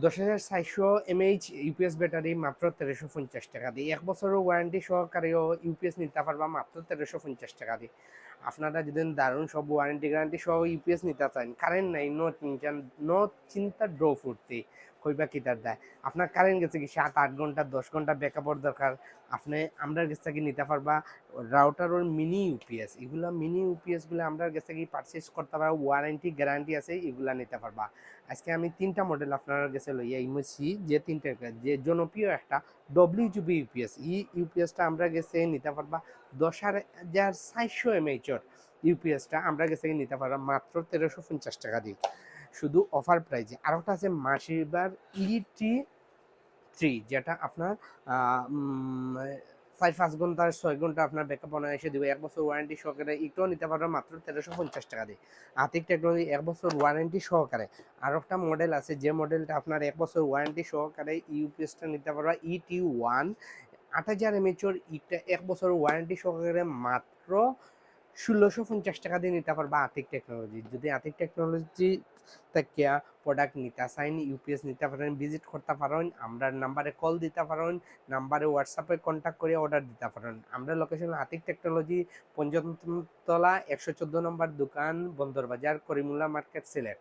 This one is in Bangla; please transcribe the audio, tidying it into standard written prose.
10,400 mAh ইউপিএস ব্যাটারি মাত্র 1350 টাকা দিয়ে, 1 বছরের ওয়ারেন্টি সহকারেও ইউপিএস নিতে পারবা মাত্র 1350 টাকা দিয়ে। আপনারা যদি দারুণ সব ওয়ারেন্টি গ্যারান্টি সহ ইউপিএস নিতে চান, কারেন্ট নাই, নো চিন্তা ড্র ফুর্তি কইবা কিতার দেয়। আপনার কারেন্ট গেছে কি 7-8 ঘন্টা 10 ঘন্টা ব্যাকআপের দরকার, আপনি আমরা কাছ থেকে নিতে পারবা রাউটার ওর মিনি ইউপিএস। এগুলা মিনি ইউপিএসগুলো আমরা কাছ থেকে পারচেস করতে পারবা, ওয়ারেন্টি গ্যারান্টি আছে, এগুলা নিতে পারবা। আজকে আমি 3টা মডেল আপনার কাছে লইয়া ইমছি, যে 3টা যে জনপ্রিয় একটা ডব্লিউজিবি ইউপিএস। এই ইউপিএসটা আমরা গেছে নিতে পারবা 10,400 mAh ইউপিএসটা আমরা গেছে নিতে পারবা মাত্র 1350 টাকা দিয়ে, শুধু অফার প্রাইজে। আর একটা আছে মাসিবার ET3, যেটা আপনার 4-5 ঘন্টা 6 ঘন্টা আপনার ব্যাকআপ এসে দেবে, 1 বছর ওয়ারেন্টি সহকারে। এটাও নিতে পারবেন মাত্র 1350 টাকা দিয়ে। আতিক টেকনোলজি 1 বছর ওয়ারেন্টি সহকারে। আর একটা মডেল আছে, যে মডেলটা আপনার 1 বছর ওয়ারেন্টি সহকারে ইউপিএসটা নিতে পারবা ET1, 8000 mAh। এটা 1 বছর ওয়ারেন্টি সহকারে মাত্র 1650 টাকা দিয়ে নিতে পারবা আতিক টেকনোলজি। যদি আতিক টেকনোলজি থেকে প্রোডাক্ট নিতে চাইন, ইউপিএস নিতে পারেন, ভিজিট করতে পারেন, আমরা নাম্বারে কল দিতে পারেন, নাম্বারে হোয়াটসঅ্যাপে কন্ট্যাক্ট করে অর্ডার দিতে পারেন। আমরা লোকেশন আতিক টেকনোলজি, পঞ্চমতলা 114 নম্বর দোকান, বন্দর বাজার, করিমুল্লা মার্কেট, সিলেট।